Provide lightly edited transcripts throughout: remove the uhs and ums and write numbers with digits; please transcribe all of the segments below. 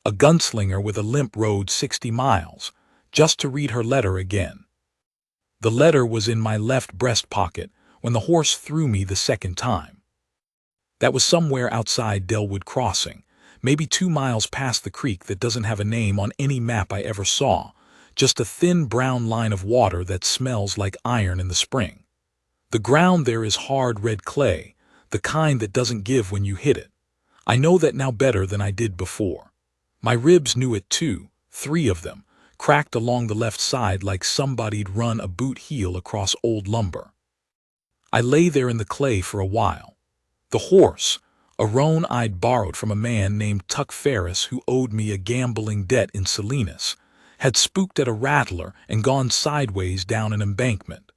A gunslinger with a limp rode 60 miles, just to read her letter again. The letter was in my left breast pocket when the horse threw me the second time. That was somewhere outside Delwood Crossing, maybe 2 miles past the creek that doesn't have a name on any map I ever saw, just a thin brown line of water that smells like iron in the spring. The ground there is hard red clay, the kind that doesn't give when you hit it. I know that now better than I did before. My ribs knew it too, 3 of them, cracked along the left side like somebody'd run a boot heel across old lumber. I lay there in the clay for a while. The horse, a roan I'd borrowed from a man named Tuck Ferris who owed me a gambling debt in Salinas, had spooked at a rattler and gone sideways down an embankment.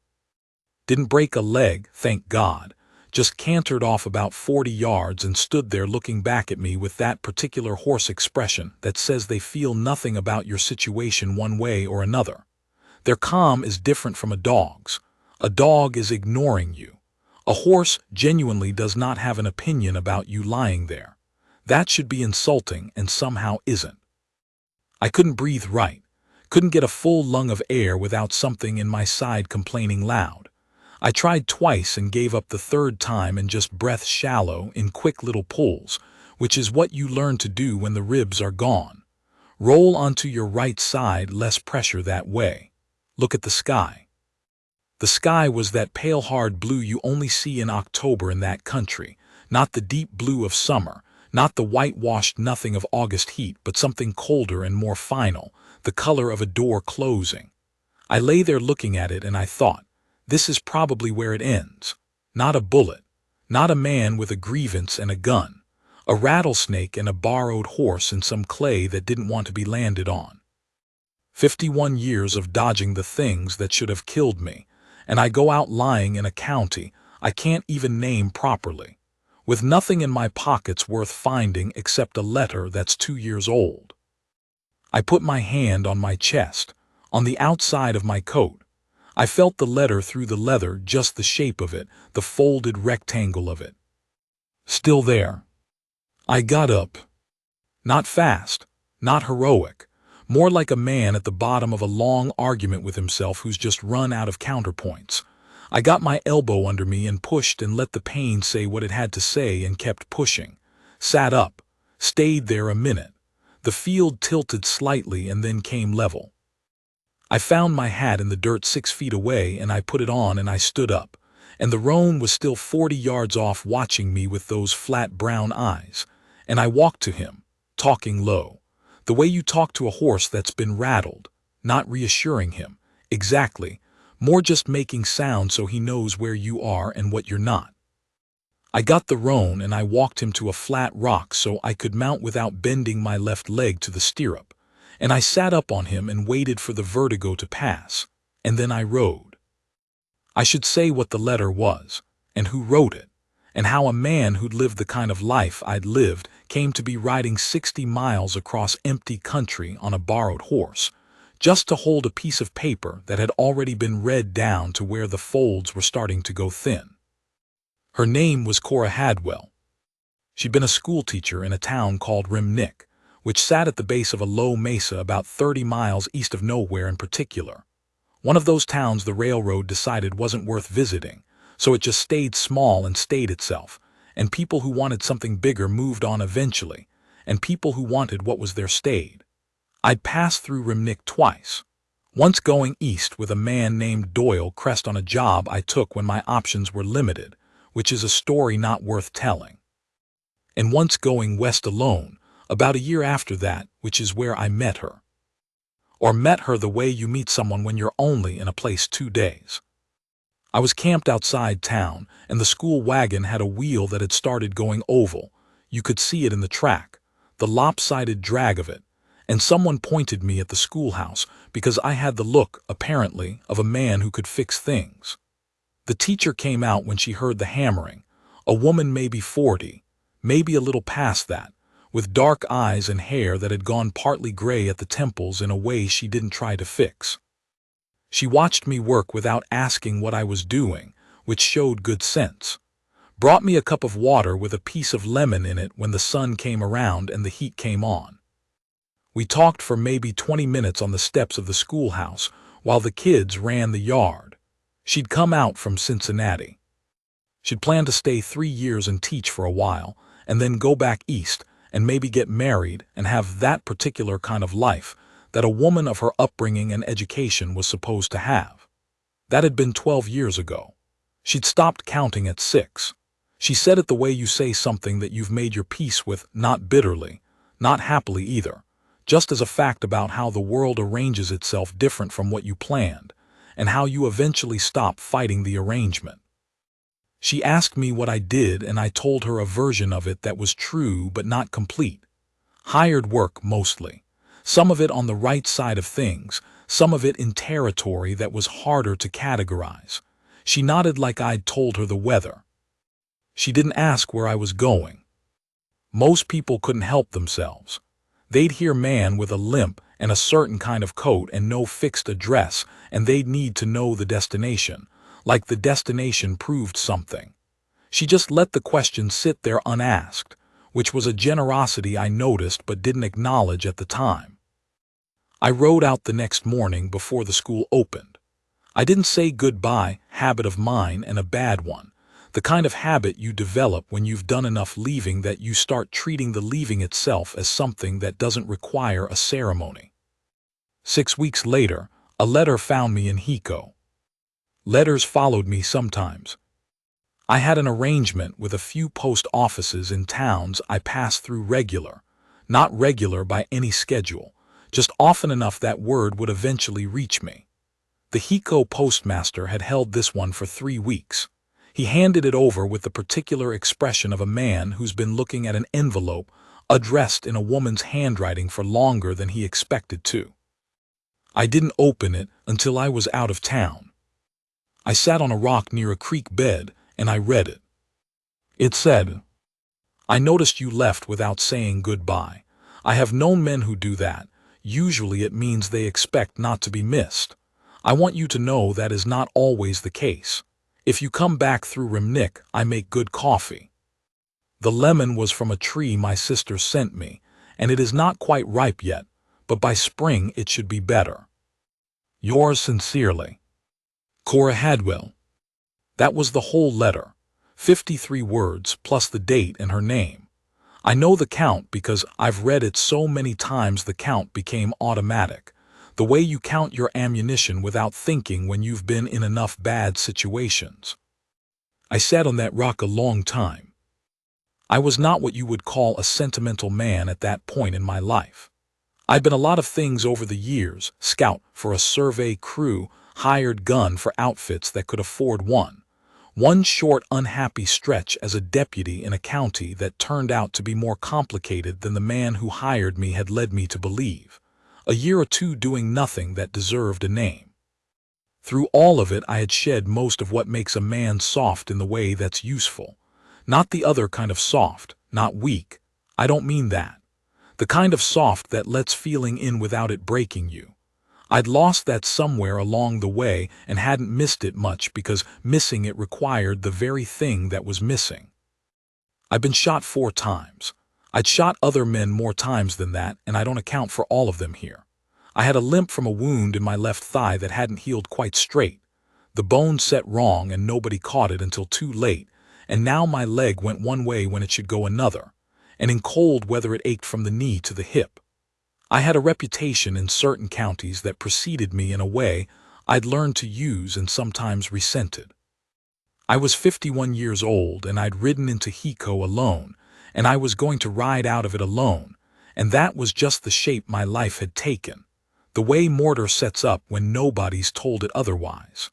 Didn't break a leg, thank God, just cantered off about 40 yards and stood there looking back at me with that particular horse expression that says they feel nothing about your situation one way or another. Their calm is different from a dog's. A dog is ignoring you. A horse genuinely does not have an opinion about you lying there. That should be insulting and somehow isn't. I couldn't breathe right, couldn't get a full lung of air without something in my side complaining loud. I tried twice and gave up the third time and just breathed shallow in quick little pulls, which is what you learn to do when the ribs are gone. Roll onto your right side, less pressure that way. Look at the sky. The sky was that pale hard blue you only see in October in that country, not the deep blue of summer, not the whitewashed nothing of August heat, but something colder and more final, the color of a door closing. I lay there looking at it and I thought, this is probably where it ends. Not a bullet, not a man with a grievance and a gun, a rattlesnake and a borrowed horse and some clay that didn't want to be landed on. 51 years of dodging the things that should have killed me, and I go out lying in a county I can't even name properly, with nothing in my pockets worth finding except a letter that's 2 years old. I put my hand on my chest, on the outside of my coat. I felt the letter through the leather, just the shape of it, the folded rectangle of it. Still there. I got up. Not fast, not heroic, more like a man at the bottom of a long argument with himself who's just run out of counterpoints. I got my elbow under me and pushed and let the pain say what it had to say and kept pushing. Sat up, stayed there a minute. The field tilted slightly and then came level. I found my hat in the dirt 6 feet away and I put it on and I stood up, and the roan was still 40 yards off watching me with those flat brown eyes, and I walked to him, talking low, the way you talk to a horse that's been rattled, not reassuring him, exactly, more just making sound so he knows where you are and what you're not. I got the roan and I walked him to a flat rock so I could mount without bending my left leg to the stirrup. And I sat up on him and waited for the vertigo to pass, and then I rode. I should say what the letter was, and who wrote it, and how a man who'd lived the kind of life I'd lived came to be riding 60 miles across empty country on a borrowed horse, just to hold a piece of paper that had already been read down to where the folds were starting to go thin. Her name was Cora Hadwell. She'd been a schoolteacher in a town called Rimnick, which sat at the base of a low mesa about 30 miles east of nowhere in particular. One of those towns the railroad decided wasn't worth visiting, so it just stayed small and stayed itself, and people who wanted something bigger moved on eventually, and people who wanted what was there stayed. I'd passed through Rimnick twice, once going east with a man named Doyle Crest on a job I took when my options were limited, which is a story not worth telling, and once going west alone, about a year after that, which is where I met her. Or met her the way you meet someone when you're only in a place 2 days. I was camped outside town, and the school wagon had a wheel that had started going oval. You could see it in the track, the lopsided drag of it, and someone pointed me at the schoolhouse because I had the look, apparently, of a man who could fix things. The teacher came out when she heard the hammering, a woman maybe 40, maybe a little past that, with dark eyes and hair that had gone partly gray at the temples in a way she didn't try to fix. She watched me work without asking what I was doing, which showed good sense. Brought me a cup of water with a piece of lemon in it when the sun came around and the heat came on. We talked for maybe 20 minutes on the steps of the schoolhouse while the kids ran the yard. She'd come out from Cincinnati. She'd planned to stay 3 years and teach for a while, and then go back east and maybe get married and have that particular kind of life that a woman of her upbringing and education was supposed to have. That had been 12 years ago. She'd stopped counting at 6. She said it the way you say something that you've made your peace with, not bitterly, not happily either, just as a fact about how the world arranges itself different from what you planned, and how you eventually stop fighting the arrangement. She asked me what I did, and I told her a version of it that was true but not complete. Hired work mostly. Some of it on the right side of things, some of it in territory that was harder to categorize. She nodded like I'd told her the weather. She didn't ask where I was going. Most people couldn't help themselves. They'd hear man with a limp and a certain kind of coat and no fixed address, and they'd need to know the destination, like the destination proved something. She just let the question sit there unasked, which was a generosity I noticed but didn't acknowledge at the time. I rode out the next morning before the school opened. I didn't say goodbye, habit of mine and a bad one, the kind of habit you develop when you've done enough leaving that you start treating the leaving itself as something that doesn't require a ceremony. 6 weeks later, a letter found me in Hiko. Letters followed me sometimes. I had an arrangement with a few post offices in towns I passed through not regular by any schedule, just often enough that word would eventually reach me. The Hiko postmaster had held this one for 3 weeks. He handed it over with the particular expression of a man who's been looking at an envelope addressed in a woman's handwriting for longer than he expected to. I didn't open it until I was out of town. I sat on a rock near a creek bed and I read it. It said, "I noticed you left without saying goodbye. I have known men who do that. Usually it means they expect not to be missed. I want you to know that is not always the case. If you come back through Rimnick, I make good coffee." The lemon was from a tree my sister sent me, and it is not quite ripe yet, but by spring it should be better. Yours sincerely, Cora Hadwell. That was the whole letter, 53 words plus the date and her name. I know the count because I've read it so many times the count became automatic, the way you count your ammunition without thinking when you've been in enough bad situations. I sat on that rock a long time. I was not what you would call a sentimental man at that point in my life. I'd been a lot of things over the years: scout for a survey crew, hired gun for outfits that could afford one short unhappy stretch as a deputy in a county that turned out to be more complicated than the man who hired me had led me to believe, a year or two doing nothing that deserved a name. Through all of it I had shed most of what makes a man soft in the way that's useful. Not the other kind of soft, not weak, I don't mean that. The kind of soft that lets feeling in without it breaking you. I'd lost that somewhere along the way and hadn't missed it much because missing it required the very thing that was missing. I've been shot 4 times. I'd shot other men more times than that, and I don't account for all of them here. I had a limp from a wound in my left thigh that hadn't healed quite straight. The bone set wrong and nobody caught it until too late, and now my leg went one way when it should go another, and in cold weather it ached from the knee to the hip. I had a reputation in certain counties that preceded me in a way I'd learned to use and sometimes resented. I was 51 years old and I'd ridden into Hiko alone, and I was going to ride out of it alone, and that was just the shape my life had taken, the way mortar sets up when nobody's told it otherwise.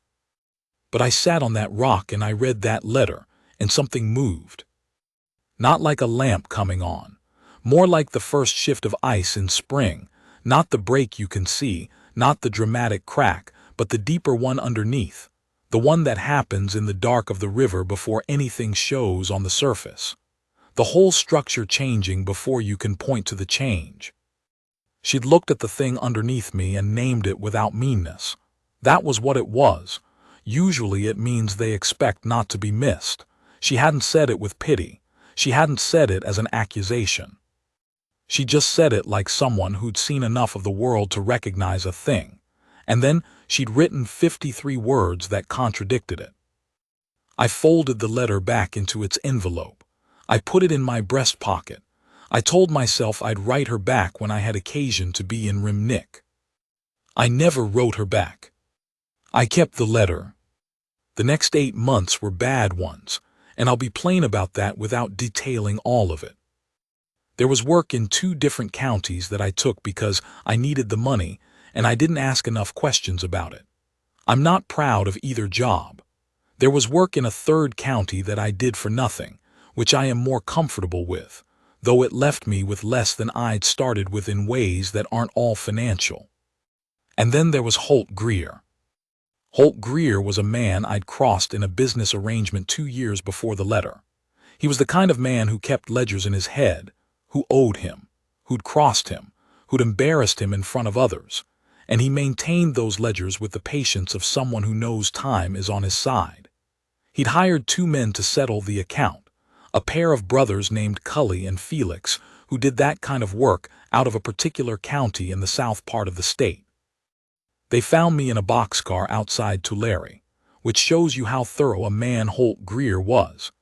But I sat on that rock and I read that letter, and something moved. Not like a lamp coming on. More like the first shift of ice in spring, not the break you can see, not the dramatic crack, but the deeper one underneath, the one that happens in the dark of the river before anything shows on the surface. The whole structure changing before you can point to the change. She'd looked at the thing underneath me and named it without meanness. That was what it was. Usually it means they expect not to be missed. She hadn't said it with pity. She hadn't said it as an accusation. She just said it like someone who'd seen enough of the world to recognize a thing, and then she'd written 53 words that contradicted it. I folded the letter back into its envelope. I put it in my breast pocket. I told myself I'd write her back when I had occasion to be in Rimnik. I never wrote her back. I kept the letter. The next 8 months were bad ones, and I'll be plain about that without detailing all of it. There was work in 2 different counties that I took because I needed the money, and I didn't ask enough questions about it. I'm not proud of either job. There was work in a 3rd county that I did for nothing, which I am more comfortable with, though it left me with less than I'd started with in ways that aren't all financial. And then there was Holt Greer. Holt Greer was a man I'd crossed in a business arrangement 2 years before the letter. He was the kind of man who kept ledgers in his head, who owed him, who'd crossed him, who'd embarrassed him in front of others, and he maintained those ledgers with the patience of someone who knows time is on his side. He'd hired 2 men to settle the account, a pair of brothers named Cully and Felix, who did that kind of work out of a particular county in the south part of the state. They found me in a boxcar outside Tulare, which shows you how thorough a man Holt Greer was.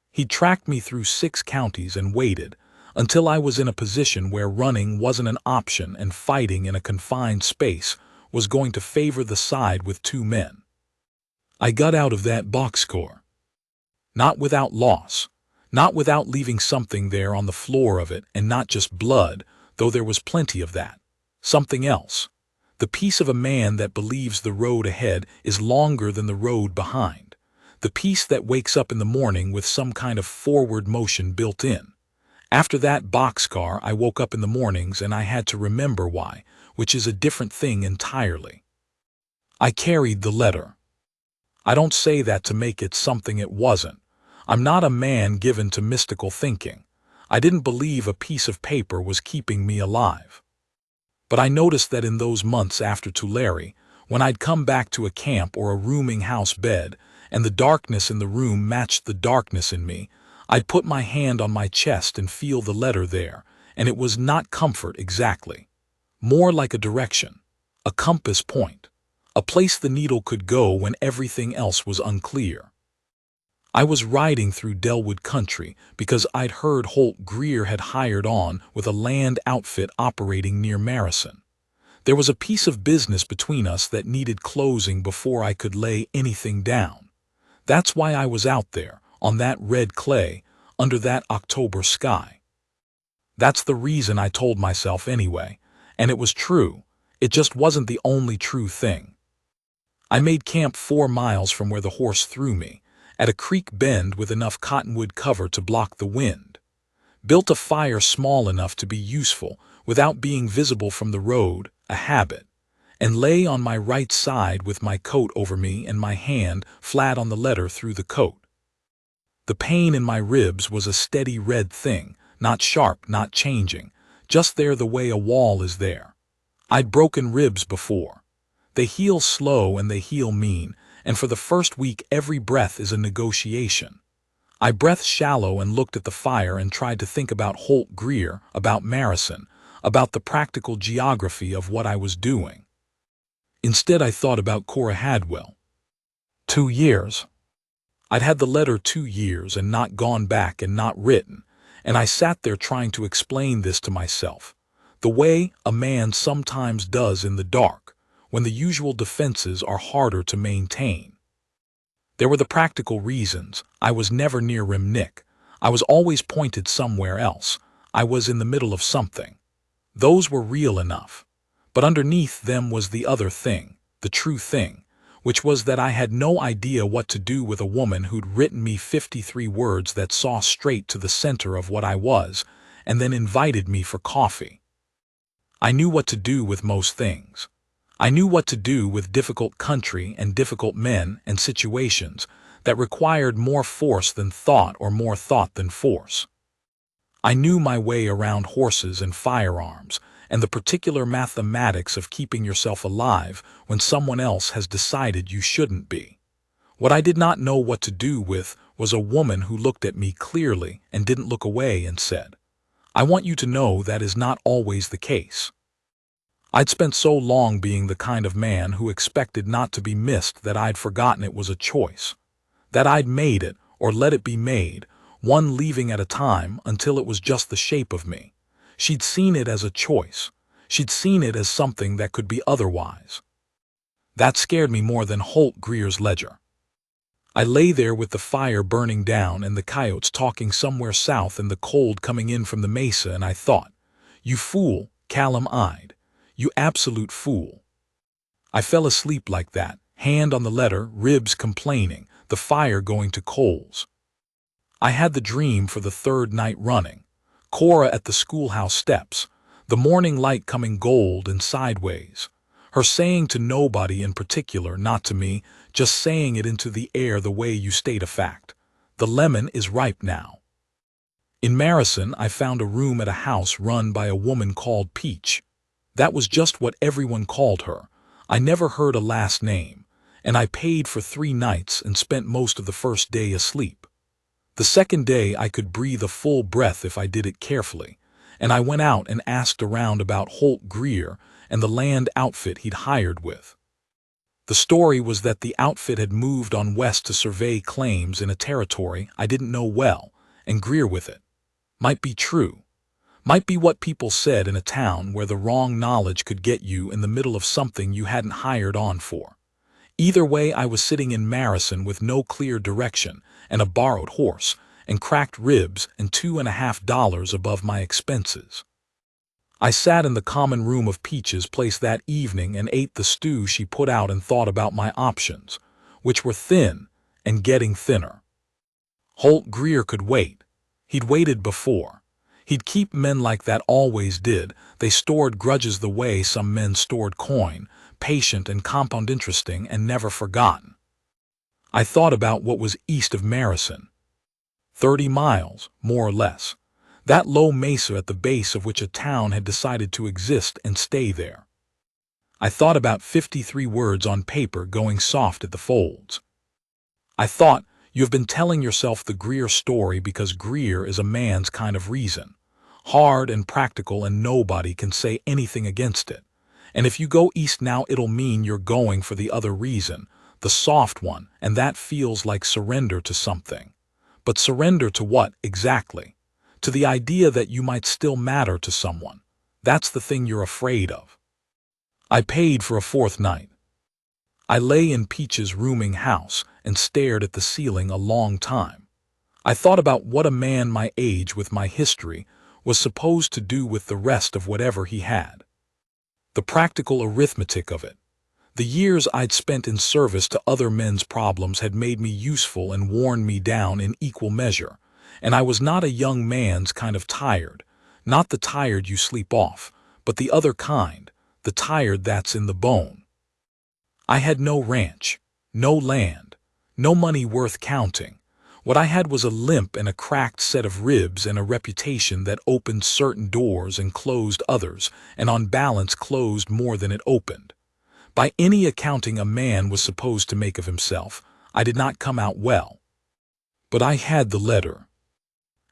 He tracked me through 6 counties and waited until I was in a position where running wasn't an option and fighting in a confined space was going to favor the side with 2 men. I got out of that boxcar. Not without loss, not without leaving something there on the floor of it, and not just blood, though there was plenty of that. Something else. The piece of a man that believes the road ahead is longer than the road behind. The piece that wakes up in the morning with some kind of forward motion built in. After that boxcar, I woke up in the mornings and I had to remember why, which is a different thing entirely. I carried the letter. I don't say that to make it something it wasn't. I'm not a man given to mystical thinking. I didn't believe a piece of paper was keeping me alive. But I noticed that in those months after Tulare, when I'd come back to a camp or a rooming house bed, and the darkness in the room matched the darkness in me, I'd put my hand on my chest and feel the letter there, and it was not comfort exactly. More like a direction, a compass point, a place the needle could go when everything else was unclear. I was riding through Delwood country because I'd heard Holt Greer had hired on with a land outfit operating near Marison. There was a piece of business between us that needed closing before I could lay anything down. That's why I was out there, on that red clay, under that October sky. That's the reason I told myself anyway, and it was true. It just wasn't the only true thing. I made camp 4 miles from where the horse threw me, at a creek bend with enough cottonwood cover to block the wind. Built a fire small enough to be useful without being visible from the road, a habit, and lay on my right side with my coat over me and my hand flat on the letter through the coat. The pain in my ribs was a steady red thing, not sharp, not changing, just there the way a wall is there. I'd broken ribs before. They heal slow and they heal mean, and for the first week every breath is a negotiation. I breathed shallow and looked at the fire and tried to think about Holt Greer, about Marison, about the practical geography of what I was doing. Instead I thought about Cora Hadwell. 2 years. I'd had the letter 2 years and not gone back and not written, and I sat there trying to explain this to myself, the way a man sometimes does in the dark, when the usual defenses are harder to maintain. There were the practical reasons. I was never near Rimnik. I was always pointed somewhere else. I was in the middle of something. Those were real enough. But underneath them was the other thing, the true thing, which was that I had no idea what to do with a woman who'd written me 53 words that saw straight to the center of what I was, and then invited me for coffee. I knew what to do with most things. I knew what to do with difficult country and difficult men and situations that required more force than thought or more thought than force. I knew my way around horses and firearms and the particular mathematics of keeping yourself alive when someone else has decided you shouldn't be. What I did not know what to do with was a woman who looked at me clearly and didn't look away and said, I want you to know that is not always the case. I'd spent so long being the kind of man who expected not to be missed that I'd forgotten it was a choice. That I'd made it, or let it be made, one leaving at a time until it was just the shape of me. She'd seen it as a choice. She'd seen it as something that could be otherwise. That scared me more than Holt Greer's ledger. I lay there with the fire burning down and the coyotes talking somewhere south and the cold coming in from the mesa, and I thought, "You fool, Callum-eyed. You absolute fool." I fell asleep like that, hand on the letter, ribs complaining, the fire going to coals. I had the dream for the third night running. Cora at the schoolhouse steps, the morning light coming gold and sideways. Her saying to nobody in particular, not to me, just saying it into the air the way you state a fact. The lemon is ripe now. In Marison, I found a room at a house run by a woman called Peach. That was just what everyone called her. I never heard a last name, and I paid for 3 nights and spent most of the first day asleep. The second day I could breathe a full breath if I did it carefully, and I went out and asked around about Holt Greer and the land outfit he'd hired with. The story was that the outfit had moved on west to survey claims in a territory I didn't know well, and Greer with it. Might be true. Might be what people said in a town where the wrong knowledge could get you in the middle of something you hadn't hired on for. Either way, I was sitting in Marison with no clear direction and a borrowed horse and cracked ribs and $2.50 above my expenses. I sat in the common room of Peach's place that evening and ate the stew she put out and thought about my options, which were thin and getting thinner. Holt Greer could wait. He'd waited before. He'd keep men like that always did. They stored grudges the way some men stored coin, patient and compound interesting and never forgotten. I thought about what was east of Marison. 30 miles, more or less. That low mesa at the base of which a town had decided to exist and stay there. I thought about 53 words on paper going soft at the folds. I thought, you have been telling yourself the Greer story because Greer is a man's kind of reason. Hard and practical, and nobody can say anything against it. And if you go east now, it'll mean you're going for the other reason, the soft one, and that feels like surrender to something. But surrender to what, exactly? To the idea that you might still matter to someone. That's the thing you're afraid of. I paid for a 4th night. I lay in Peach's rooming house and stared at the ceiling a long time. I thought about what a man my age with my history was supposed to do with the rest of whatever he had. The practical arithmetic of it. The years I'd spent in service to other men's problems had made me useful and worn me down in equal measure, and I was not a young man's kind of tired, not the tired you sleep off, but the other kind, the tired that's in the bone. I had no ranch, no land, no money worth counting. What I had was a limp and a cracked set of ribs and a reputation that opened certain doors and closed others, and on balance closed more than it opened. By any accounting a man was supposed to make of himself, I did not come out well. But I had the letter.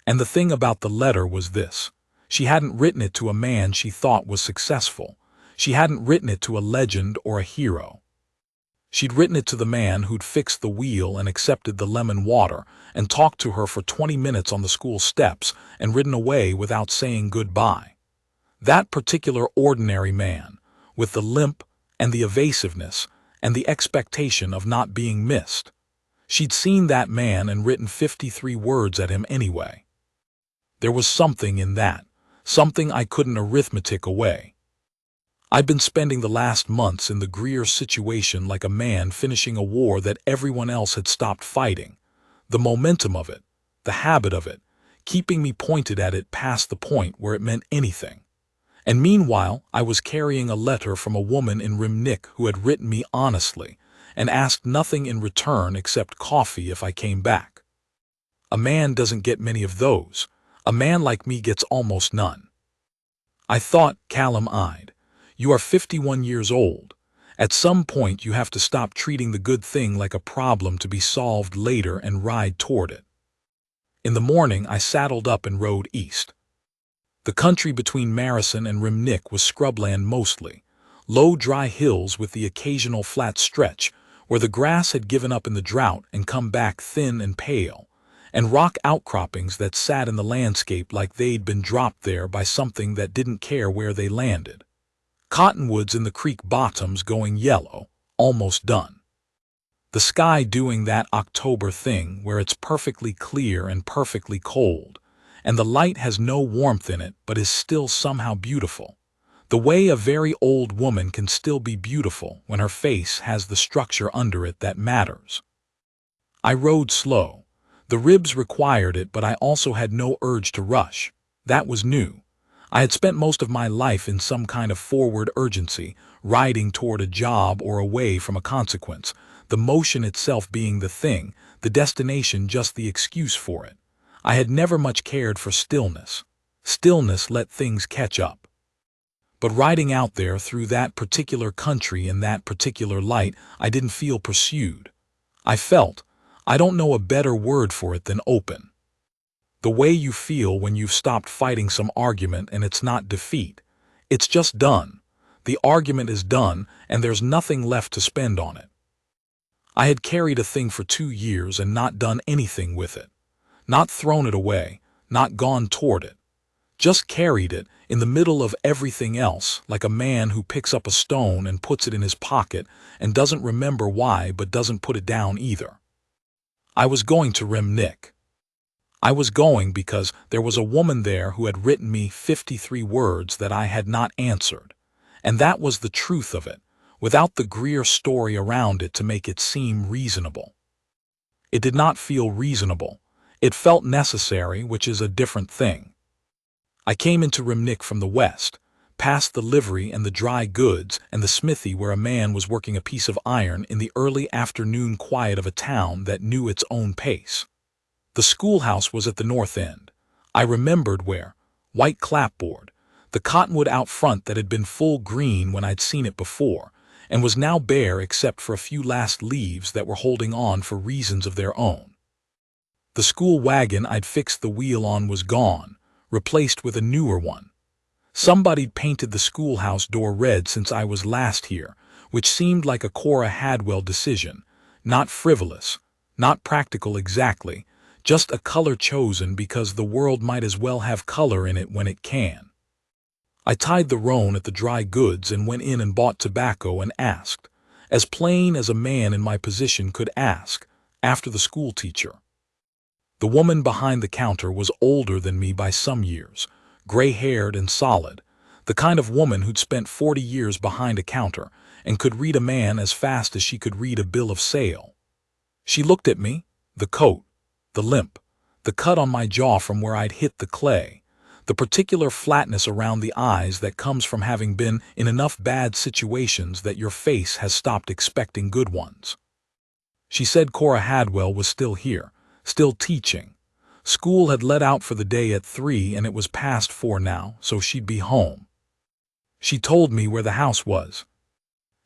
And the thing about the letter was this. She hadn't written it to a man she thought was successful. She hadn't written it to a legend or a hero. She'd written it to the man who'd fixed the wheel and accepted the lemon water and talked to her for 20 minutes on the school steps and ridden away without saying goodbye. That particular ordinary man, with the limp and the evasiveness and the expectation of not being missed. She'd seen that man and written 53 words at him anyway. There was something in that, something I couldn't arithmetic away. I'd been spending the last months in the Greer situation like a man finishing a war that everyone else had stopped fighting. The momentum of it, the habit of it, keeping me pointed at it past the point where it meant anything. And meanwhile, I was carrying a letter from a woman in Rimnick who had written me honestly and asked nothing in return except coffee if I came back. A man doesn't get many of those. A man like me gets almost none. I thought, Callum-eyed, you are 51 years old. At some point you have to stop treating the good thing like a problem to be solved later and ride toward it. In the morning I saddled up and rode east. The country between Marison and Rimnick was scrubland mostly, low dry hills with the occasional flat stretch where the grass had given up in the drought and come back thin and pale, and rock outcroppings that sat in the landscape like they'd been dropped there by something that didn't care where they landed. Cottonwoods in the creek bottoms going yellow, almost done. The sky doing that October thing where it's perfectly clear and perfectly cold, and the light has no warmth in it but is still somehow beautiful. The way a very old woman can still be beautiful when her face has the structure under it that matters. I rode slow. The ribs required it, but I also had no urge to rush. That was new. I had spent most of my life in some kind of forward urgency, riding toward a job or away from a consequence, the motion itself being the thing, the destination just the excuse for it. I had never much cared for stillness. Stillness let things catch up. But riding out there through that particular country in that particular light, I didn't feel pursued. I felt, I don't know a better word for it than open. The way you feel when you've stopped fighting some argument and it's not defeat. It's just done. The argument is done and there's nothing left to spend on it. I had carried a thing for 2 years and not done anything with it. Not thrown it away, not gone toward it. Just carried it in the middle of everything else, like a man who picks up a stone and puts it in his pocket and doesn't remember why but doesn't put it down either. I was going to Rimnick. I was going because there was a woman there who had written me 53 words that I had not answered, and that was the truth of it, without the Greer story around it to make it seem reasonable. It did not feel reasonable. It felt necessary, which is a different thing. I came into Rimnick from the west, past the livery and the dry goods and the smithy where a man was working a piece of iron in the early afternoon quiet of a town that knew its own pace. The schoolhouse was at the north end. I remembered where, white clapboard, the cottonwood out front that had been full green when I'd seen it before, and was now bare except for a few last leaves that were holding on for reasons of their own. The school wagon I'd fixed the wheel on was gone, replaced with a newer one. Somebody'd painted the schoolhouse door red since I was last here, which seemed like a Cora Hadwell decision, not frivolous, not practical exactly, just a color chosen because the world might as well have color in it when it can. I tied the roan at the dry goods and went in and bought tobacco and asked, as plain as a man in my position could ask, after the school teacher. The woman behind the counter was older than me by some years, gray-haired and solid, the kind of woman who'd spent 40 years behind a counter and could read a man as fast as she could read a bill of sale. She looked at me, the coat, the limp, the cut on my jaw from where I'd hit the clay, the particular flatness around the eyes that comes from having been in enough bad situations that your face has stopped expecting good ones. She said Cora Hadwell was still here, still teaching. School had let out for the day at 3 and it was past 4 now, so she'd be home. She told me where the house was.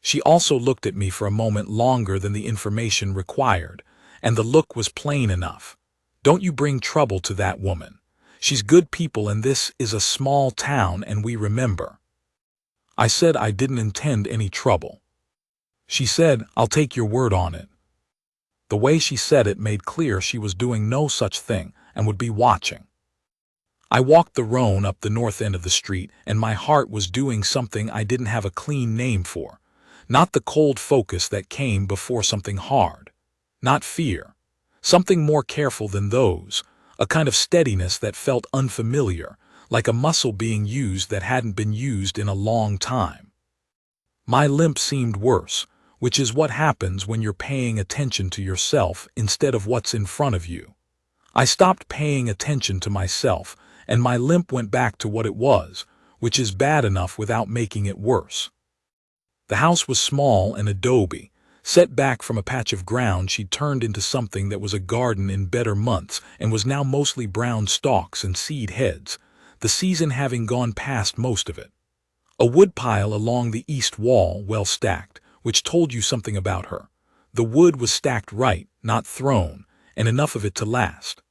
She also looked at me for a moment longer than the information required, and the look was plain enough. Don't you bring trouble to that woman. She's good people and this is a small town and we remember. I said I didn't intend any trouble. She said, I'll take your word on it. The way she said it made clear she was doing no such thing and would be watching. I walked the roan up the north end of the street and my heart was doing something I didn't have a clean name for. Not the cold focus that came before something hard. Not fear. Something more careful than those. A kind of steadiness that felt unfamiliar, like a muscle being used that hadn't been used in a long time. My limp seemed worse, which is what happens when you're paying attention to yourself instead of what's in front of you. I stopped paying attention to myself, and my limp went back to what it was, which is bad enough without making it worse. The house was small and adobe, set back from a patch of ground she'd turned into something that was a garden in better months and was now mostly brown stalks and seed heads, the season having gone past most of it. A woodpile along the east wall, well stacked, which told you something about her. The wood was stacked right, not thrown, and enough of it to last.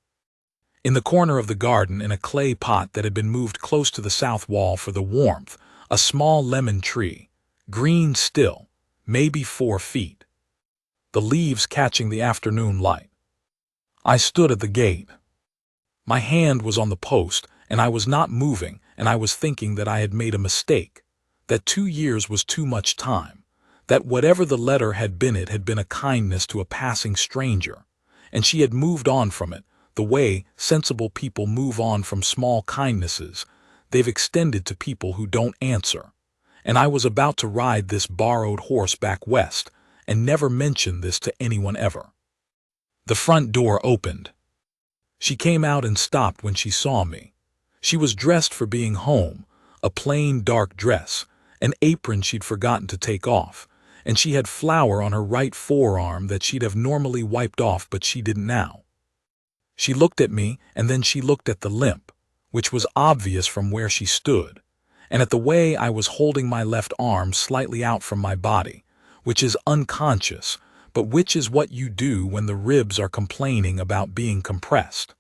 In the corner of the garden, in a clay pot that had been moved close to the south wall for the warmth, a small lemon tree, green still, maybe 4 feet. The leaves catching the afternoon light. I stood at the gate. My hand was on the post, and I was not moving, and I was thinking that I had made a mistake, that 2 years was too much time, that whatever the letter had been, it had been a kindness to a passing stranger, and she had moved on from it, the way sensible people move on from small kindnesses they've extended to people who don't answer. And I was about to ride this borrowed horse back west and never mention this to anyone ever. The front door opened. She came out and stopped when she saw me. She was dressed for being home, a plain dark dress, an apron she'd forgotten to take off, and she had flour on her right forearm that she'd have normally wiped off, but she didn't now. She looked at me, and then she looked at the limp, which was obvious from where she stood, and at the way I was holding my left arm slightly out from my body, which is unconscious, but which is what you do when the ribs are complaining about being compressed.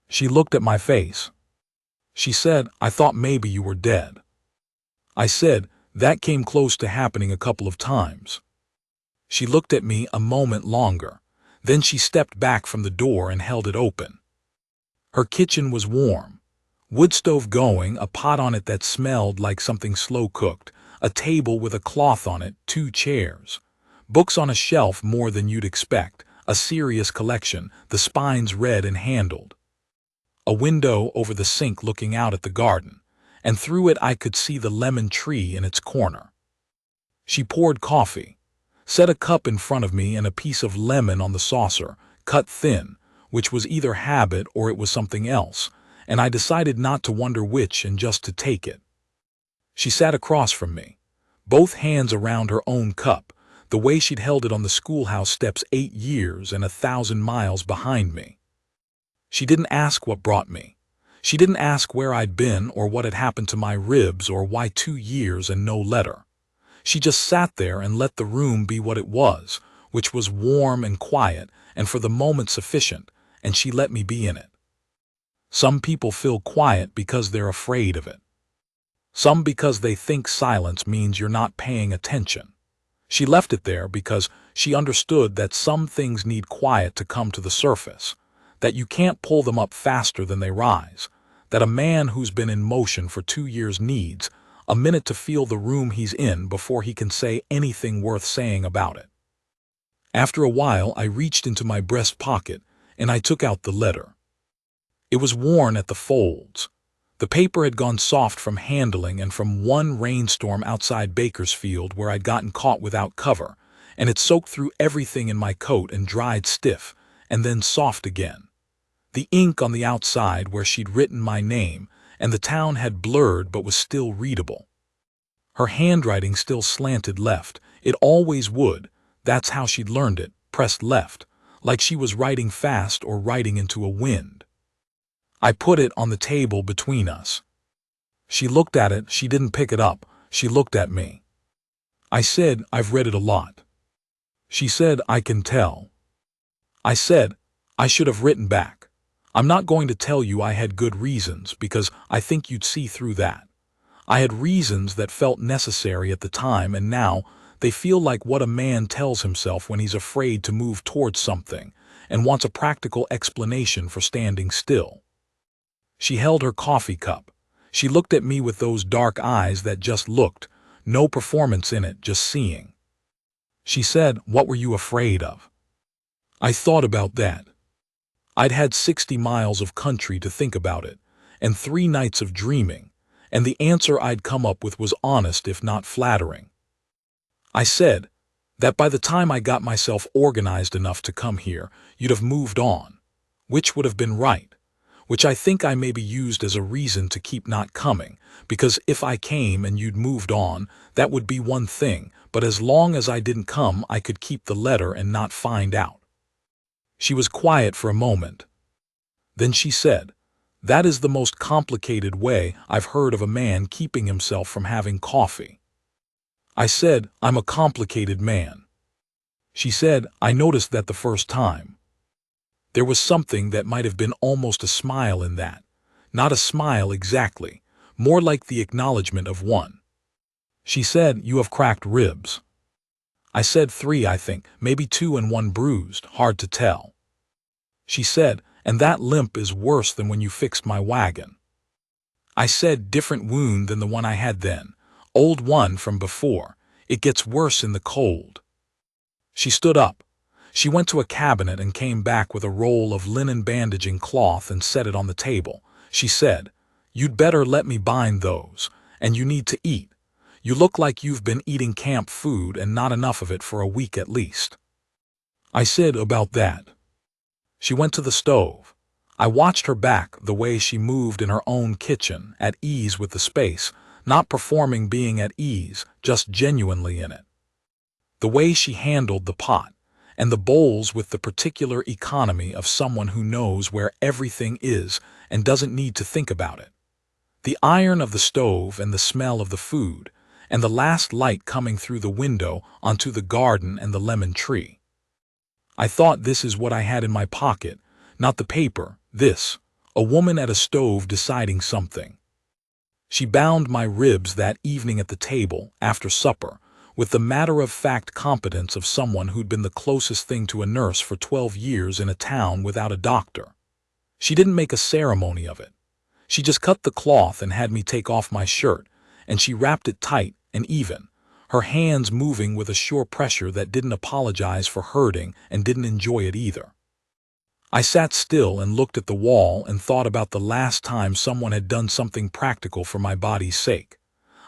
She looked at my face. She said, "I thought maybe you were dead." I said, "That came close to happening a couple of times." She looked at me a moment longer. Then she stepped back from the door and held it open. Her kitchen was warm. Wood stove going, a pot on it that smelled like something slow-cooked, a table with a cloth on it, 2 chairs. Books on a shelf more than you'd expect, a serious collection, the spines red and handled. A window over the sink looking out at the garden, and through it I could see the lemon tree in its corner. She poured coffee, set a cup in front of me and a piece of lemon on the saucer, cut thin, which was either habit or it was something else, and I decided not to wonder which and just to take it. She sat across from me, both hands around her own cup, the way she'd held it on the schoolhouse steps 8 years and 1,000 miles behind me. She didn't ask what brought me. She didn't ask where I'd been or what had happened to my ribs or why 2 years and no letter. She just sat there and let the room be what it was, which was warm and quiet and for the moment sufficient, and she let me be in it. Some people feel quiet because they're afraid of it. Some because they think silence means you're not paying attention. She left it there because she understood that some things need quiet to come to the surface, that you can't pull them up faster than they rise, that a man who's been in motion for 2 years needs a minute to feel the room he's in before he can say anything worth saying about it. After a while, I reached into my breast pocket and I took out the letter. It was worn at the folds. The paper had gone soft from handling and from one rainstorm outside Bakersfield where I'd gotten caught without cover, and it soaked through everything in my coat and dried stiff, and then soft again. The ink on the outside where she'd written my name, and the town had blurred but was still readable. Her handwriting still slanted left. It always would. That's how she'd learned it, pressed left, like she was writing fast or writing into a wind. I put it on the table between us. She looked at it. She didn't pick it up. She looked at me. I said, "I've read it a lot." She said, "I can tell." I said, "I should have written back. I'm not going to tell you I had good reasons, because I think you'd see through that. I had reasons that felt necessary at the time, and now they feel like what a man tells himself when he's afraid to move towards something and wants a practical explanation for standing still." She held her coffee cup. She looked at me with those dark eyes that just looked, no performance in it, just seeing. She said, "What were you afraid of?" I thought about that. I'd had 60 miles of country to think about it, and 3 nights of dreaming, and the answer I'd come up with was honest if not flattering. I said that by the time I got myself organized enough to come here, you'd have moved on, which would have been right, which I think I maybe used as a reason to keep not coming, because if I came and you'd moved on, that would be one thing, but as long as I didn't come, I could keep the letter and not find out. She was quiet for a moment. Then she said, "That is the most complicated way I've heard of a man keeping himself from having coffee." I said, "I'm a complicated man." She said, "I noticed that the first time." There was something that might have been almost a smile in that. Not a smile exactly, more like the acknowledgement of one. She said, "You have cracked ribs." I said 3, I think, maybe 2 and 1 bruised, hard to tell. She said, "And that limp is worse than when you fixed my wagon." I said, "Different wound than the one I had then. Old one from before. It gets worse in the cold." She stood up. She went to a cabinet and came back with a roll of linen bandaging cloth and set it on the table. She said, "You'd better let me bind those, and you need to eat. You look like you've been eating camp food and not enough of it for a week at least." I said, "About that." She went to the stove. I watched her back, the way she moved in her own kitchen, at ease with the space, not performing being at ease, just genuinely in it. The way she handled the pot, and the bowls with the particular economy of someone who knows where everything is and doesn't need to think about it. The iron of the stove and the smell of the food, and the last light coming through the window onto the garden and the lemon tree. I thought, this is what I had in my pocket, not the paper, this, a woman at a stove deciding something. She bound my ribs that evening at the table, after supper, with the matter-of-fact competence of someone who'd been the closest thing to a nurse for 12 years in a town without a doctor. She didn't make a ceremony of it. She just cut the cloth and had me take off my shirt, and she wrapped it tight and even, her hands moving with a sure pressure that didn't apologize for hurting and didn't enjoy it either. I sat still and looked at the wall and thought about the last time someone had done something practical for my body's sake.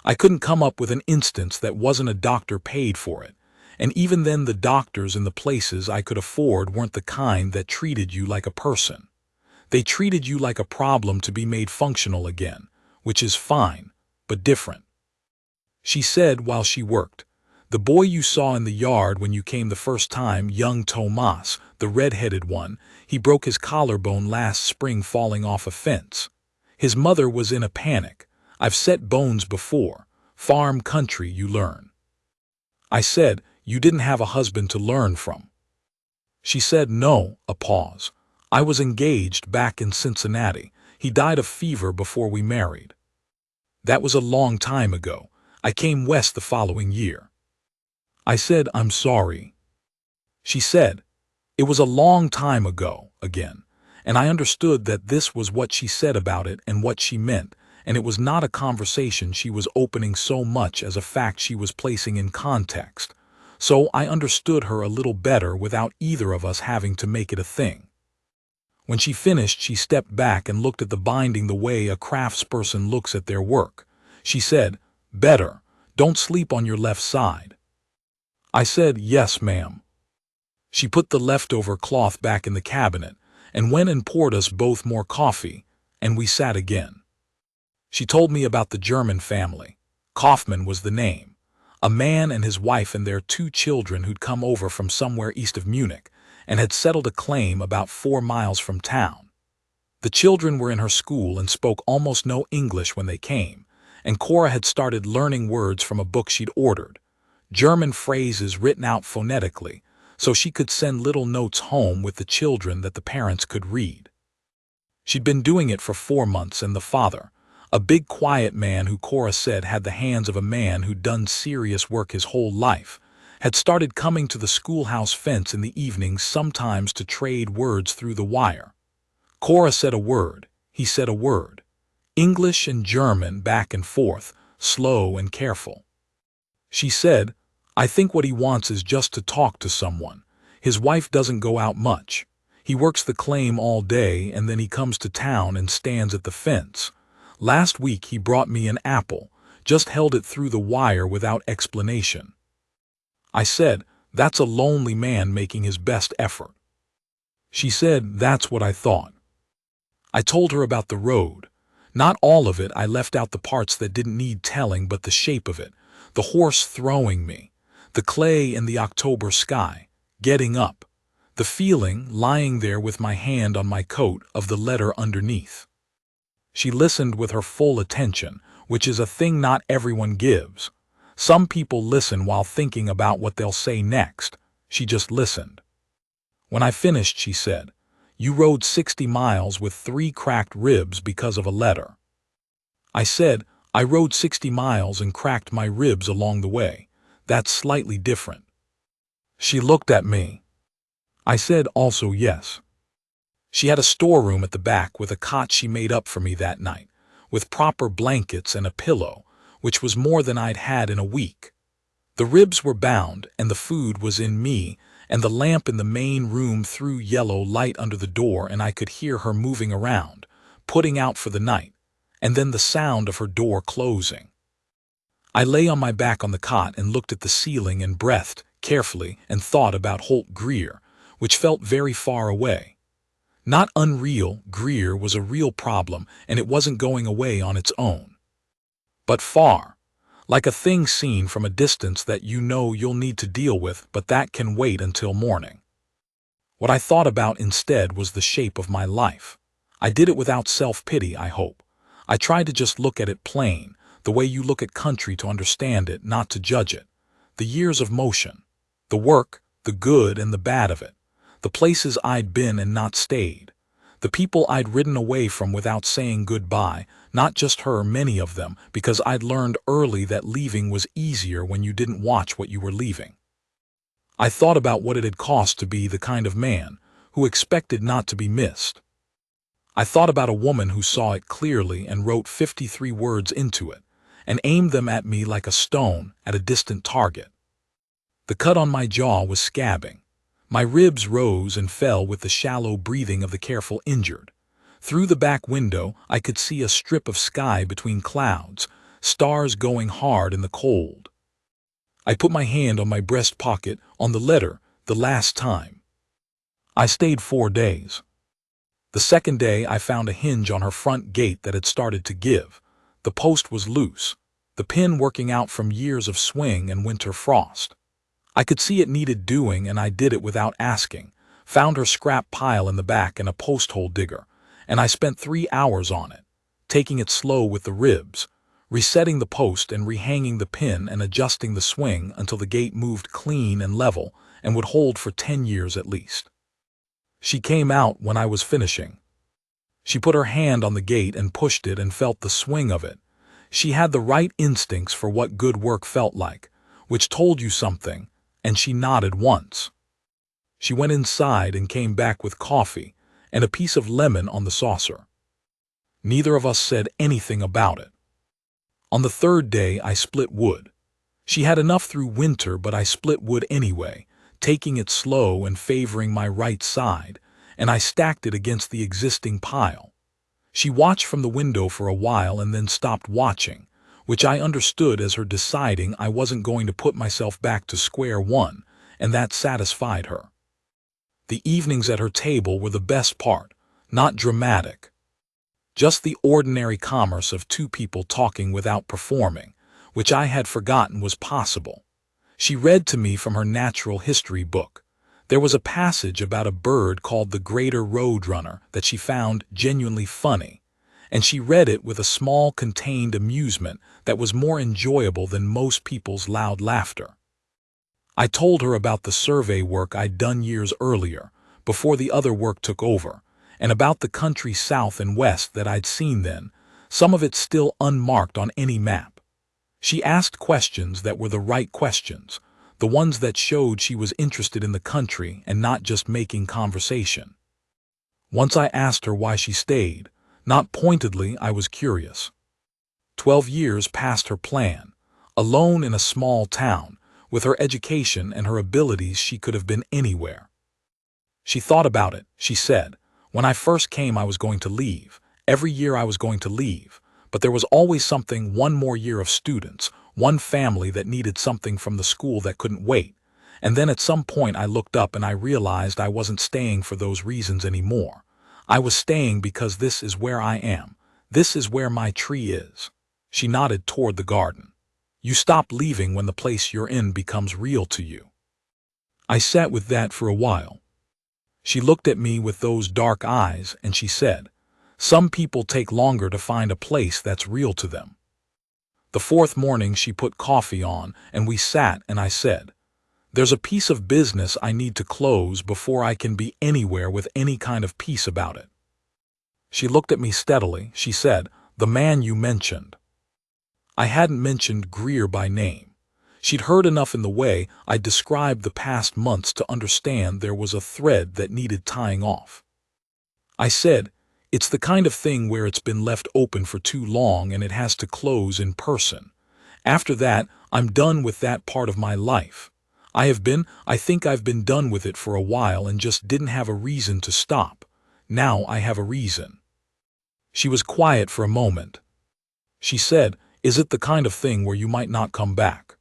I couldn't come up with an instance that wasn't a doctor paid for it, and even then the doctors in the places I could afford weren't the kind that treated you like a person. They treated you like a problem to be made functional again, which is fine, but different. She said while she worked, "The boy you saw in the yard when you came the first time, young Tomas, the red-headed one, he broke his collarbone last spring falling off a fence. His mother was in a panic. I've set bones before. Farm country, you learn." I said, "You didn't have a husband to learn from." She said, "No," a pause. "I was engaged back in Cincinnati. He died of fever before we married. That was a long time ago. I came west the following year." I said, "I'm sorry." She said, "It was a long time ago," again, and I understood that this was what she said about it and what she meant, and it was not a conversation she was opening so much as a fact she was placing in context. So I understood her a little better without either of us having to make it a thing. When she finished, she stepped back and looked at the binding the way a craftsperson looks at their work. She said, "Better, don't sleep on your left side." I said, "Yes, ma'am." She put the leftover cloth back in the cabinet and went and poured us both more coffee, and we sat again. She told me about the German family. Kaufmann was the name. A man and his wife and their 2 children who'd come over from somewhere east of Munich and had settled a claim about 4 miles from town. The children were in her school and spoke almost no English when they came, and Cora had started learning words from a book she'd ordered, German phrases written out phonetically, so she could send little notes home with the children that the parents could read. She'd been doing it for 4 months, and the father, a big quiet man who Cora said had the hands of a man who'd done serious work his whole life, had started coming to the schoolhouse fence in the evenings sometimes to trade words through the wire. Cora said a word, he said a word. English and German back and forth, slow and careful. She said, "I think what he wants is just to talk to someone. His wife doesn't go out much. He works the claim all day and then he comes to town and stands at the fence. Last week he brought me an apple, just held it through the wire without explanation." I said, "That's a lonely man making his best effort." She said, "That's what I thought." I told her about the road. Not all of it, I left out the parts that didn't need telling, but the shape of it, the horse throwing me, the clay in the October sky, getting up, the feeling, lying there with my hand on my coat, of the letter underneath. She listened with her full attention, which is a thing not everyone gives. Some people listen while thinking about what they'll say next. She just listened. When I finished, she said, You rode 60 miles with 3 cracked ribs because of a letter. I said, I rode 60 miles and cracked my ribs along the way. That's slightly different. She looked at me. I said also yes. She had a storeroom at the back with a cot she made up for me that night, with proper blankets and a pillow, which was more than I'd had in a week. The ribs were bound, and the food was in me, and the lamp in the main room threw yellow light under the door, and I could hear her moving around, putting out for the night, and then the sound of her door closing. I lay on my back on the cot and looked at the ceiling and breathed carefully and thought about Holt Greer, which felt very far away. Not unreal, Greer was a real problem, and it wasn't going away on its own. But far, like a thing seen from a distance that you know you'll need to deal with, but that can wait until morning. What I thought about instead was the shape of my life. I did it without self-pity, I hope. I tried to just look at it plain, the way you look at country to understand it, not to judge it. The years of motion, the work, the good and the bad of it, the places I'd been and not stayed, the people I'd ridden away from without saying goodbye, not just her, many of them, because I'd learned early that leaving was easier when you didn't watch what you were leaving. I thought about what it had cost to be the kind of man who expected not to be missed. I thought about a woman who saw it clearly and wrote 53 words into it, and aimed them at me like a stone at a distant target. The cut on my jaw was scabbing. My ribs rose and fell with the shallow breathing of the careful injured. Through the back window, I could see a strip of sky between clouds, stars going hard in the cold. I put my hand on my breast pocket, on the letter, the last time. I stayed 4 days. The second day I found a hinge on her front gate that had started to give. The post was loose, the pin working out from years of swing and winter frost. I could see it needed doing, and I did it without asking. Found her scrap pile in the back and a post hole digger, and I spent 3 hours on it, taking it slow with the ribs, resetting the post and rehanging the pin and adjusting the swing until the gate moved clean and level and would hold for 10 years at least. She came out when I was finishing. She put her hand on the gate and pushed it and felt the swing of it. She had the right instincts for what good work felt like, which told you something, and she nodded once. She went inside and came back with coffee and a piece of lemon on the saucer. Neither of us said anything about it. On the third day I split wood. She had enough through winter, but I split wood anyway, taking it slow and favoring my right side, and I stacked it against the existing pile. She watched from the window for a while and then stopped watching, which I understood as her deciding I wasn't going to put myself back to square one, and that satisfied her. The evenings at her table were the best part, not dramatic. Just the ordinary commerce of 2 people talking without performing, which I had forgotten was possible. She read to me from her natural history book. There was a passage about a bird called the greater roadrunner that she found genuinely funny, and she read it with a small contained amusement that was more enjoyable than most people's loud laughter. I told her about the survey work I'd done years earlier, before the other work took over, and about the country south and west that I'd seen then, some of it still unmarked on any map. She asked questions that were the right questions, the ones that showed she was interested in the country and not just making conversation. Once I asked her why she stayed. Not pointedly, I was curious. 12 years past her plan, alone in a small town, with her education and her abilities she could have been anywhere. She thought about it, she said. When I first came I was going to leave. Every year I was going to leave. But there was always something, one more year of students, one family that needed something from the school that couldn't wait. And then at some point I looked up and I realized I wasn't staying for those reasons anymore. I was staying because this is where I am. This is where my tree is. She nodded toward the garden. You stop leaving when the place you're in becomes real to you. I sat with that for a while. She looked at me with those dark eyes and she said, some people take longer to find a place that's real to them. The 4th morning she put coffee on and we sat and I said, There's a piece of business I need to close before I can be anywhere with any kind of peace about it." She looked at me steadily. She said, "The man you mentioned." I hadn't mentioned Greer by name. She'd heard enough in the way I'd described the past months to understand there was a thread that needed tying off. I said, "It's the kind of thing where it's been left open for too long and it has to close in person. After that, I'm done with that part of my life. I think I've been done with it for a while and just didn't have a reason to stop. Now I have a reason." She was quiet for a moment. She said, "Is it the kind of thing where you might not come back?"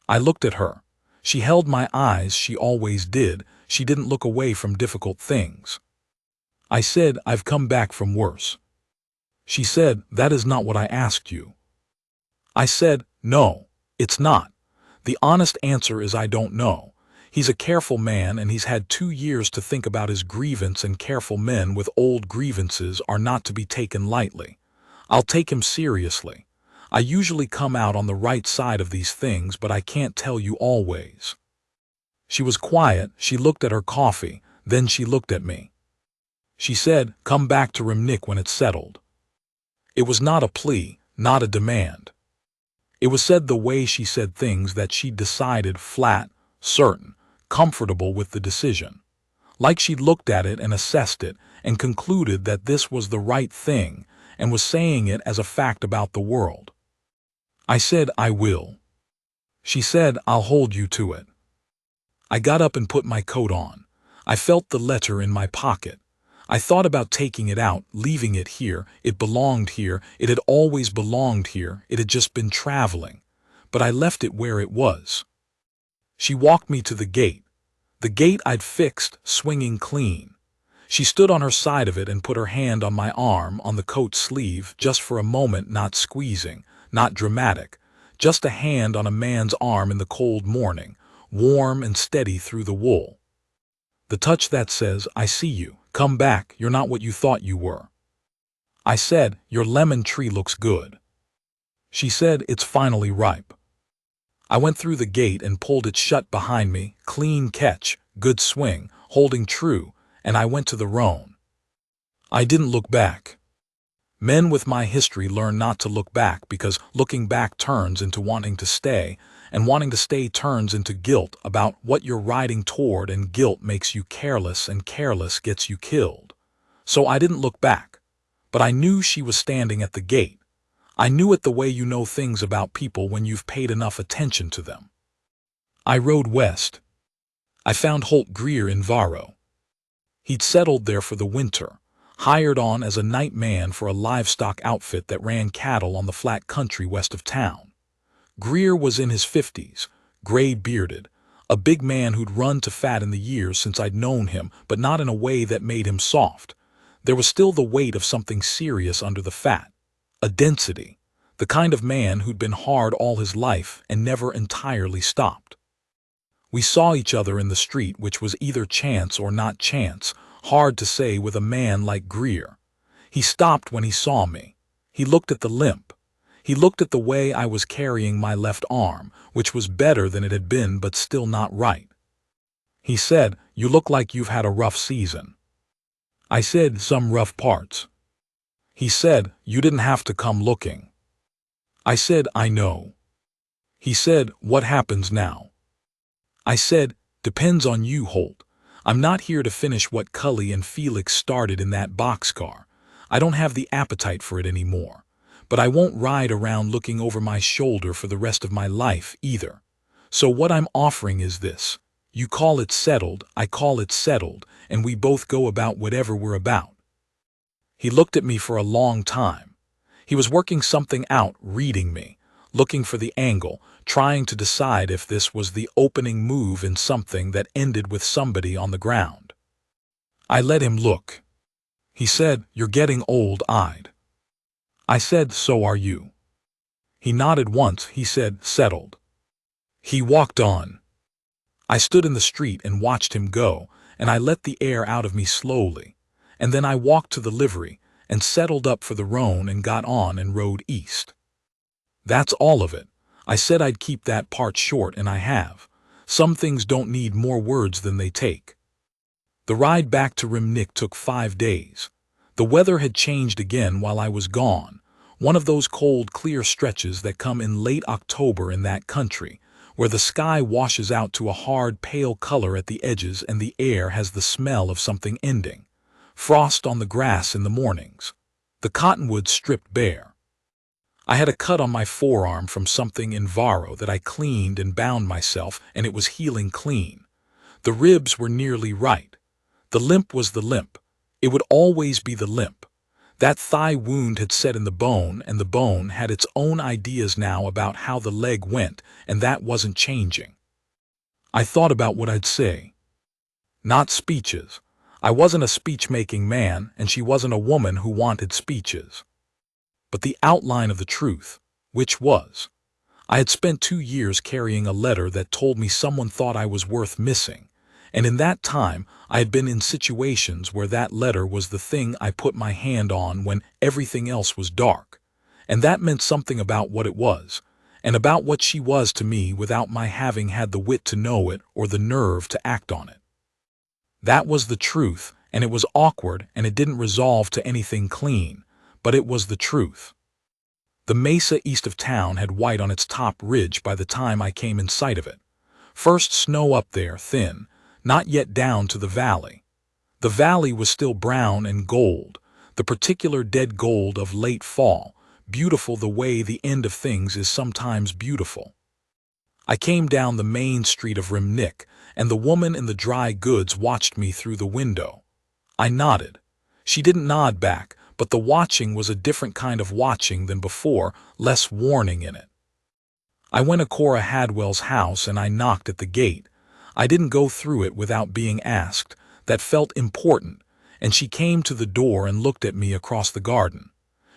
I looked at her. She held my eyes, she always did. She didn't look away from difficult things. I said, "I've come back from worse." She said, "That is not what I asked you." I said, "No, it's not. The honest answer is I don't know. He's a careful man and he's had 2 years to think about his grievance, and careful men with old grievances are not to be taken lightly. I'll take him seriously. I usually come out on the right side of these things, but I can't tell you always." She was quiet. She looked at her coffee. Then she looked at me. She said, "Come back to Rimnick when it's settled." It was not a plea, not a demand. It was said the way she said things, that she'd decided, flat, certain, comfortable with the decision. Like she'd looked at it and assessed it and concluded that this was the right thing and was saying it as a fact about the world. I said, "I will." She said, "I'll hold you to it." I got up and put my coat on. I felt the letter in my pocket. I thought about taking it out, leaving it here. It belonged here. It had always belonged here. It had just been traveling. But I left it where it was. She walked me to the gate. The gate I'd fixed, swinging clean. She stood on her side of it and put her hand on my arm, on the coat sleeve, just for a moment, not squeezing, not dramatic, just a hand on a man's arm in the cold morning, warm and steady through the wool. The touch that says, "I see you. Come back, you're not what you thought you were." I said, "Your lemon tree looks good." She said, "It's finally ripe." I went through the gate and pulled it shut behind me. Clean catch, good swing, holding true, and I went to the roan. I didn't look back. Men with my history learn not to look back, because looking back turns into wanting to stay, and wanting to stay turns into guilt about what you're riding toward, and guilt makes you careless, and careless gets you killed. So I didn't look back. But I knew she was standing at the gate. I knew it the way you know things about people when you've paid enough attention to them. I rode west. I found Holt Greer in Varro. He'd settled there for the winter, hired on as a night man for a livestock outfit that ran cattle on the flat country west of town. Greer was in his 50s, gray-bearded, a big man who'd run to fat in the years since I'd known him, but not in a way that made him soft. There was still the weight of something serious under the fat, a density, the kind of man who'd been hard all his life and never entirely stopped. We saw each other in the street, which was either chance or not chance, hard to say with a man like Greer. He stopped when he saw me. He looked at the limp. He looked at the way I was carrying my left arm, which was better than it had been but still not right. He said, "You look like you've had a rough season." I said, "Some rough parts." He said, "You didn't have to come looking." I said, "I know." He said, "What happens now?" I said, "Depends on you, Holt. I'm not here to finish what Cully and Felix started in that boxcar. I don't have the appetite for it anymore. But I won't ride around looking over my shoulder for the rest of my life either. So what I'm offering is this. You call it settled, I call it settled, and we both go about whatever we're about." He looked at me for a long time. He was working something out, reading me, looking for the angle, trying to decide if this was the opening move in something that ended with somebody on the ground. I let him look. He said, "You're getting old-eyed." I said, "So are you." He nodded once. He said, "Settled." He walked on. I stood in the street and watched him go, and I let the air out of me slowly, and then I walked to the livery and settled up for the roan and got on and rode east. That's all of it. I said I'd keep that part short, and I have. Some things don't need more words than they take. The ride back to Rimnik took 5 days. The weather had changed again while I was gone, one of those cold, clear stretches that come in late October in that country, where the sky washes out to a hard, pale color at the edges and the air has the smell of something ending. Frost on the grass in the mornings. The cottonwoods stripped bare. I had a cut on my forearm from something in Varro that I cleaned and bound myself, and it was healing clean. The ribs were nearly right. The limp was the limp. It would always be the limp. That thigh wound had set in the bone, and the bone had its own ideas now about how the leg went, and that wasn't changing. I thought about what I'd say. Not speeches. I wasn't a speech-making man, and she wasn't a woman who wanted speeches. But the outline of the truth, which was, I had spent 2 years carrying a letter that told me someone thought I was worth missing, and in that time I had been in situations where that letter was the thing I put my hand on when everything else was dark, and that meant something about what it was, and about what she was to me without my having had the wit to know it or the nerve to act on it. That was the truth, and it was awkward, and it didn't resolve to anything clean, but it was the truth. The mesa east of town had white on its top ridge by the time I came in sight of it. First snow up there, thin, not yet down to the valley. The valley was still brown and gold, the particular dead gold of late fall, beautiful the way the end of things is sometimes beautiful. I came down the main street of Rimnik, and the woman in the dry goods watched me through the window. I nodded. She didn't nod back, but the watching was a different kind of watching than before, less warning in it. I went to Cora Hadwell's house and I knocked at the gate. I didn't go through it without being asked. That felt important, and she came to the door and looked at me across the garden.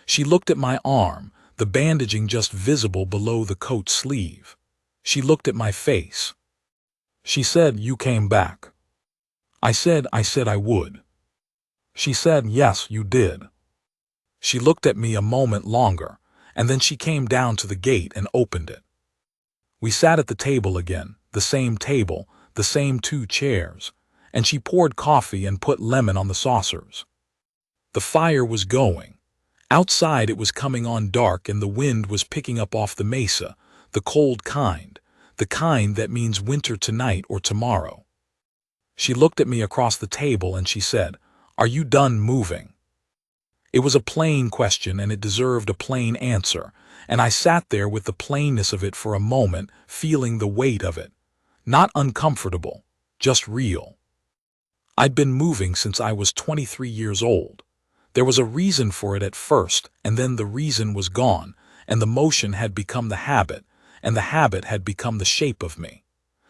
She looked at my arm, the bandaging just visible below the coat sleeve. She looked at my face. She said, "You came back." I said I would. She said, "Yes, you did." She looked at me a moment longer, and then she came down to the gate and opened it. We sat at the table again, the same table, the same 2 chairs, and she poured coffee and put lemon on the saucers. The fire was going. Outside it was coming on dark and the wind was picking up off the mesa, the cold kind, the kind that means winter tonight or tomorrow. She looked at me across the table and she said, "Are you done moving?" It was a plain question and it deserved a plain answer, and I sat there with the plainness of it for a moment, feeling the weight of it. Not uncomfortable, just real. I'd been moving since I was 23 years old. There was a reason for it at first, and then the reason was gone, and the motion had become the habit, and the habit had become the shape of me.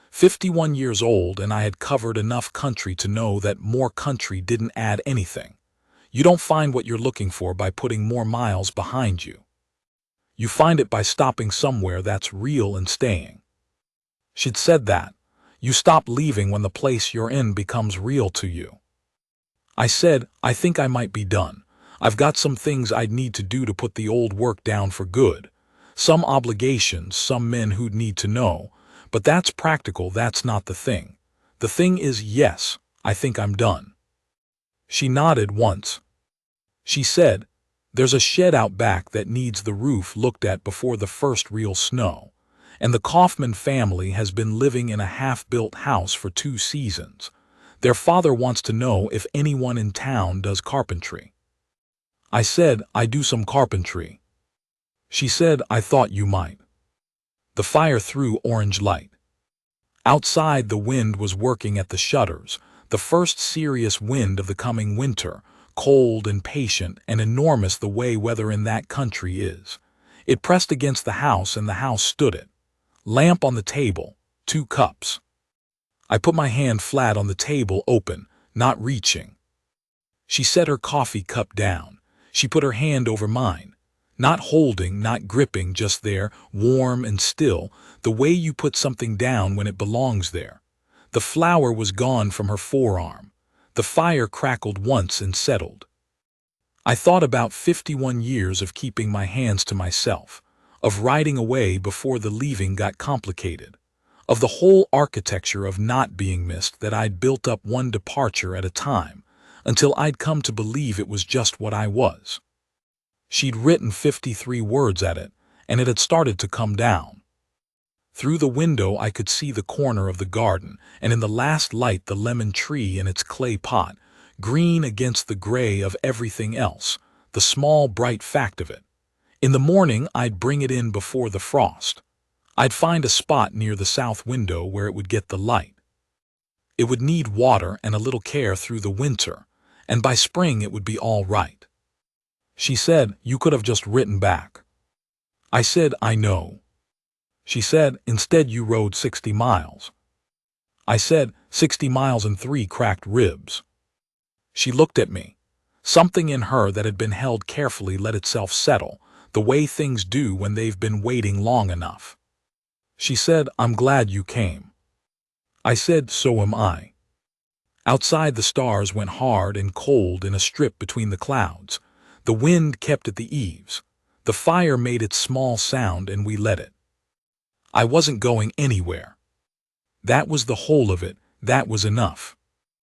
51 years old, and I had covered enough country to know that more country didn't add anything. You don't find what you're looking for by putting more miles behind you. You find it by stopping somewhere that's real and staying. She'd said that. You stop leaving when the place you're in becomes real to you. I said, "I think I might be done. I've got some things I'd need to do to put the old work down for good. Some obligations, some men who'd need to know. But that's practical, that's not the thing. The thing is, yes, I think I'm done." She nodded once. She said, "There's a shed out back that needs the roof looked at before the first real snow. And the Kaufman family has been living in a half-built house for 2 seasons. Their father wants to know if anyone in town does carpentry." I said, "I do some carpentry." She said, "I thought you might." The fire threw orange light. Outside the wind was working at the shutters, the first serious wind of the coming winter, cold and patient and enormous the way weather in that country is. It pressed against the house and the house stood it. Lamp on the table, 2 cups. I put my hand flat on the table, open, not reaching. She set her coffee cup down. She put her hand over mine. Not holding, not gripping, just there, warm and still, the way you put something down when it belongs there. The flour was gone from her forearm. The fire crackled once and settled. I thought about 51 years of keeping my hands to myself, of riding away before the leaving got complicated, of the whole architecture of not being missed that I'd built up one departure at a time, until I'd come to believe it was just what I was. She'd written 53 words at it, and it had started to come down. Through the window I could see the corner of the garden, and in the last light the lemon tree in its clay pot, green against the gray of everything else, the small bright fact of it. In the morning I'd bring it in before the frost. I'd find a spot near the south window where it would get the light. It would need water and a little care through the winter, and by spring it would be all right. She said, "You could have just written back." I said, "I know." She said, "Instead you rode 60 miles. I said, 60 miles and 3 cracked ribs. She looked at me. Something in her that had been held carefully let itself settle, the way things do when they've been waiting long enough. She said, "I'm glad you came." I said, "So am I." Outside the stars went hard and cold in a strip between the clouds. The wind kept at the eaves. The fire made its small sound and we let it. I wasn't going anywhere. That was the whole of it, that was enough.